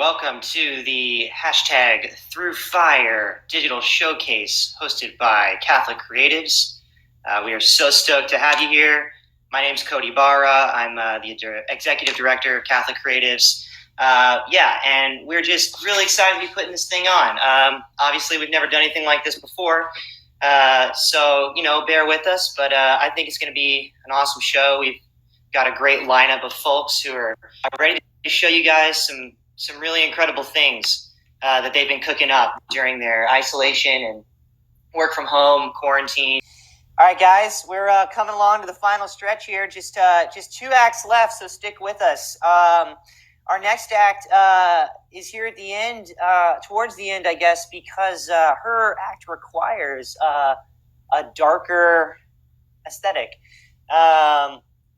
Welcome to the hashtag Through Fire digital showcase hosted by Catholic Creatives. We are so stoked to have you here. My name's Cody Barra. I'm the executive director of Catholic Creatives. And we're just really excited to be putting this thing on. Obviously, we've never done anything like this before. So bear with us, but I think it's going to be an awesome show. We've got a great lineup of folks who are ready to show you guys some really incredible things that they've been cooking up during their isolation and work from home quarantine. All right, guys, we're coming along to the final stretch here. Just 2 acts left, so stick with us. Our next act is here at the end, towards the end, I guess, because her act requires a darker aesthetic.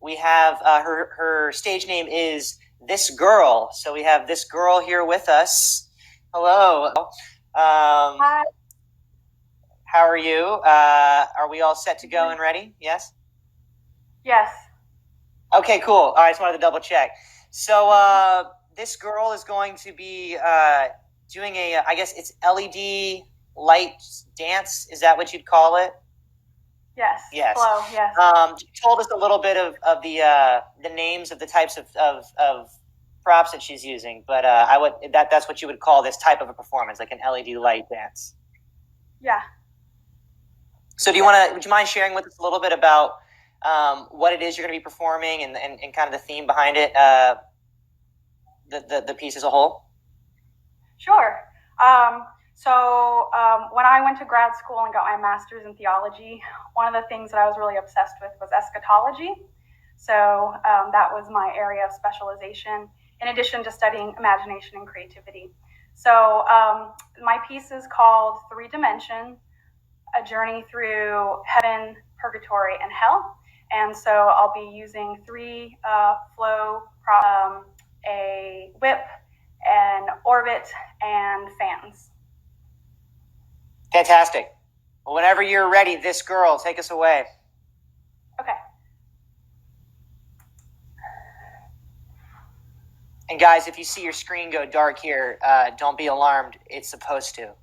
We have her stage name is This Girl. So we have This Girl here with us. Hello. Hi. How are you? Are we all set to go and ready? Yes? Yes. Okay, cool. All right, just wanted to double check. So This Girl is going to be doing I guess it's LED light dance. Is that what you'd call it? Yes. Yes. Hello. Yes. You told us a little bit of the names of the types of props that she's using, but that's what you would call this type of a performance, like an LED light dance. Yeah. So would you mind sharing with us a little bit about what it is you're going to be performing and kind of the theme behind it, the piece as a whole? Sure. So when I went to grad school and got my master's in theology, one of the things that I was really obsessed with was eschatology. So that was my area of specialization, in addition to studying imagination and creativity. So my piece is called 3 Dimension, a journey through heaven, purgatory, and hell. And so I'll be using 3 flow props, a whip, an orbit, and fans. Fantastic. Well, whenever you're ready, This Girl, take us away. Okay. And guys, if you see your screen go dark here, don't be alarmed. It's supposed to.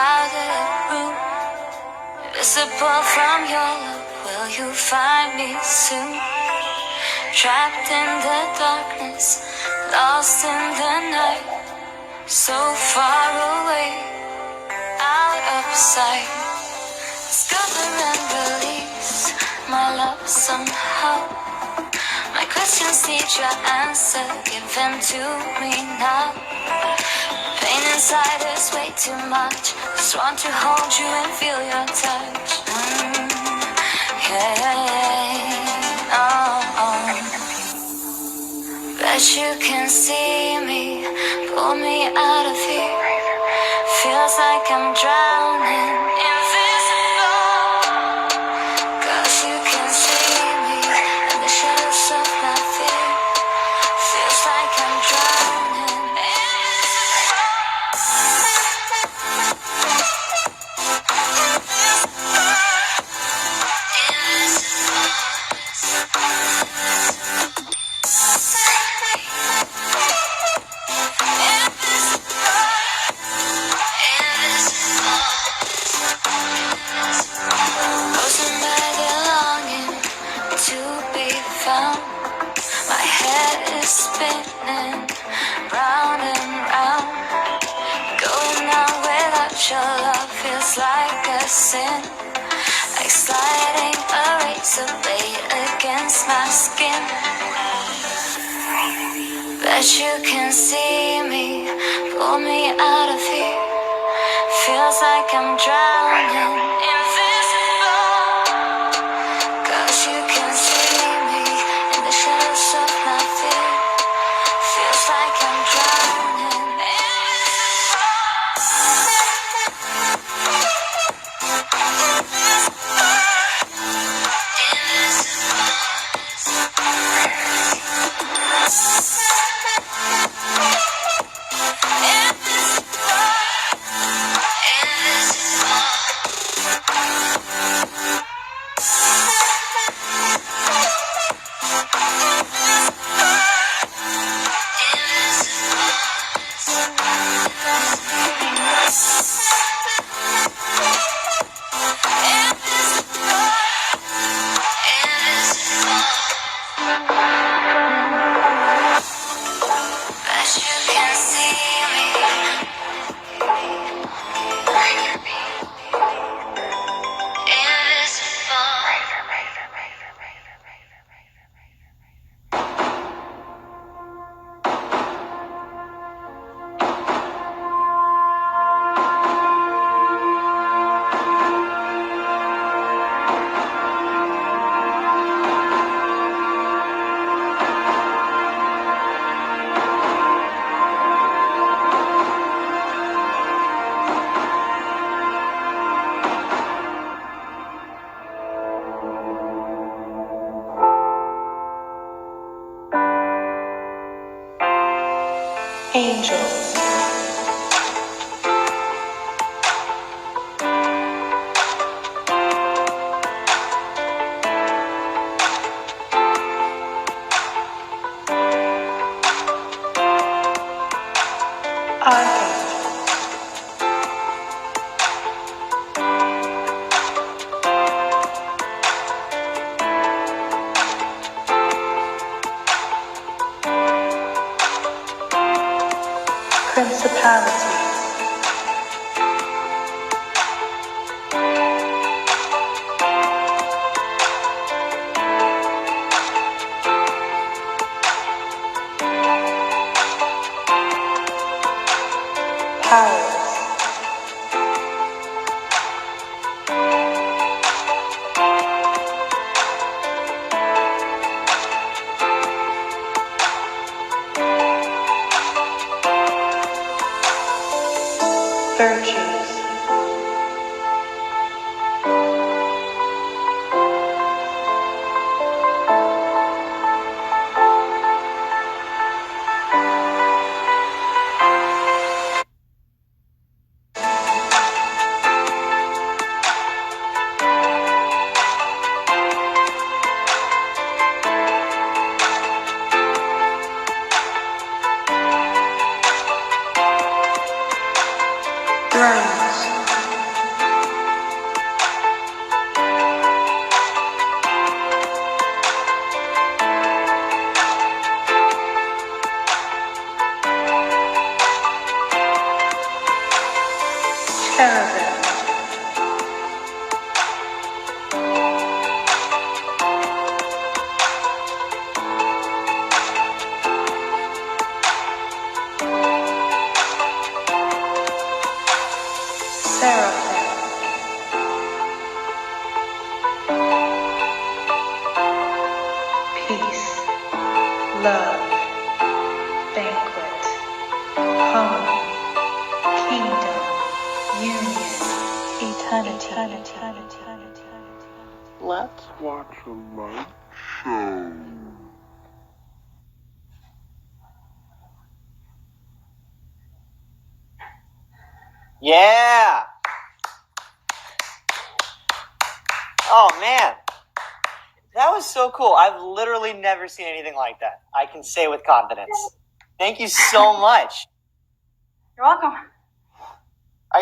crowded room, visible from your love. Will you find me soon? Trapped in the darkness, lost in the night, so far away, out of sight. Discover and release my love somehow. My questions need your answer, give them to me now. Pain inside is way too much, just want to hold you and feel your touch. Bet you can see me, pull me out of here. Feels like I'm drowning, invisible. 'Cause you can see me in the shadows of my fear. Feels like I'm drowning, spinning round and round. Going on without your love feels like a sin, like sliding a razor blade against my skin. Bet you can see me, pull me out of here. Feels like I'm drowning, invisible. 'Cause you can see me in the shadows of my fear. Feels like I'm drowning. Angels. love, banquet, home, kingdom, union, eternity. Let's watch a light show. Yeah. Oh man, that was so cool. I've literally never seen anything like that. I can say with confidence. Thank you so much. You're welcome.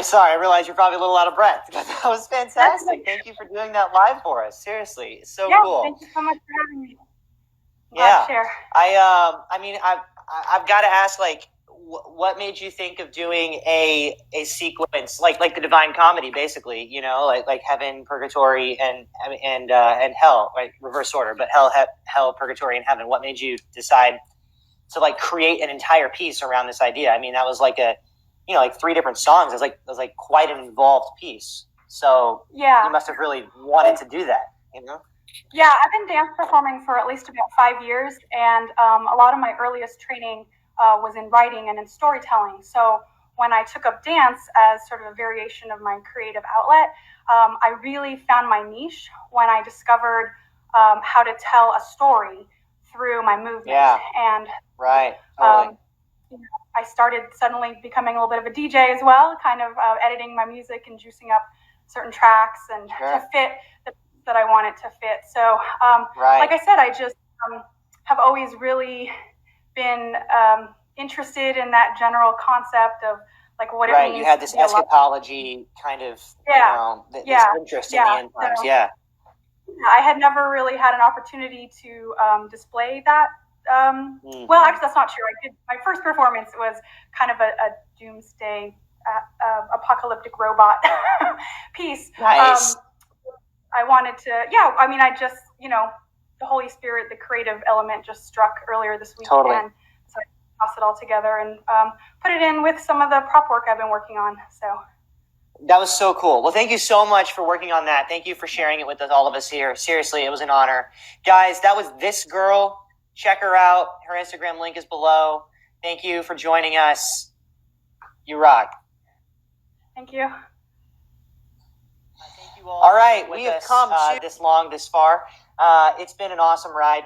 Sorry, I realize you're probably a little out of breath. That was fantastic. Thank you for doing that live for us. Seriously, it's so cool. Thank you so much for having me. Yeah. Share. I've got to ask, like, what made you think of doing a sequence like the Divine Comedy, basically? You know, like heaven, purgatory, and hell, right? Reverse order, but hell, purgatory, and heaven. What made you decide to like create an entire piece around this idea? I mean, that was like like 3 different songs. It was like quite an involved piece. So yeah, you must have really wanted to do that, you know? Yeah, I've been dance performing for at least about 5 years, and a lot of my earliest training was in writing and in storytelling. So when I took up dance as sort of a variation of my creative outlet, I really found my niche when I discovered how to tell a story through my movement. Yeah. And right. Totally. I started suddenly becoming a little bit of a DJ as well, kind of editing my music and juicing up certain tracks and to fit the that I want it to fit. So, like I said, I just have always really been interested in that general concept of like what it means. You had this eschatology kind of, this interest in the end times. So, I had never really had an opportunity to display that. Well, actually, that's not true. My first performance was kind of a doomsday, apocalyptic robot piece. Nice. I wanted to, I just, the Holy Spirit, the creative element just struck earlier this week. Totally. And so I tossed it all together and put it in with some of the prop work I've been working on. So that was so cool. Well, thank you so much for working on that. Thank you for sharing it with all of us here. Seriously, it was an honor. Guys, that was This Girl. Check her out. Her Instagram link is below. Thank you for joining us. You rock. Thank you. All right, we have come this long, this far. It's been an awesome ride.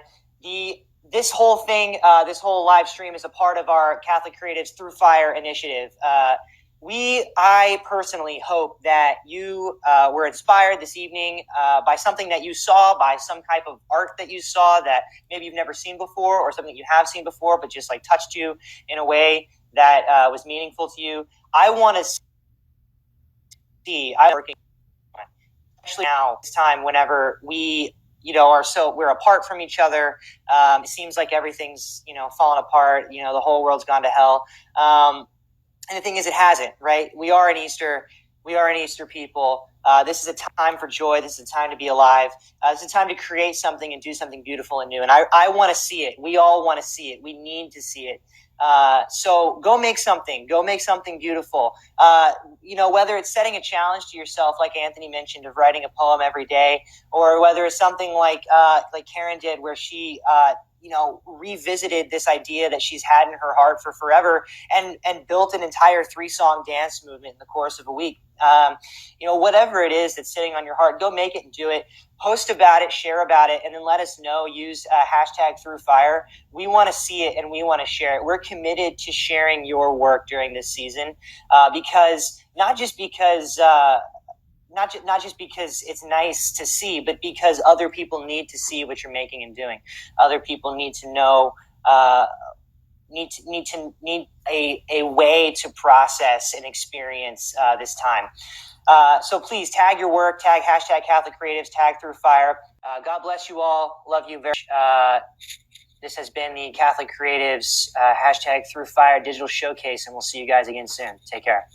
This whole thing, this whole live stream is a part of our Catholic Creatives Through Fire initiative. I personally hope that you were inspired this evening by something that you saw, by some type of art that you saw that maybe you've never seen before, or something you have seen before but just like touched you in a way that was meaningful to you. I want to see. I'm working. Especially now, this time, whenever we, we're apart from each other. It seems like everything's, falling apart. The whole world's gone to hell. And the thing is, it hasn't, right? We are an Easter people. This is a time for joy. This is a time to be alive. This is a time to create something and do something beautiful and new. And I want to see it. We all want to see it. We need to see it. So go make something beautiful. Whether it's setting a challenge to yourself, like Anthony mentioned, of writing a poem every day, or whether it's something like Karen did, where she, revisited this idea that she's had in her heart for forever and built an entire 3-song dance movement in the course of a week. Whatever it is that's sitting on your heart, go make it and do it. Post about it, share about it, and then let us know. Use hashtag Through Fire. We want to see it and we want to share it. We're committed to sharing your work during this season, because not just because it's nice to see, but because other people need to see what you're making and doing. Other people need to know, need a way to process and experience this time. So please tag your work, tag hashtag Catholic Creatives, tag Through Fire. God bless you all. Love you very much. This has been the Catholic Creatives hashtag Through Fire digital showcase, and we'll see you guys again soon. Take care.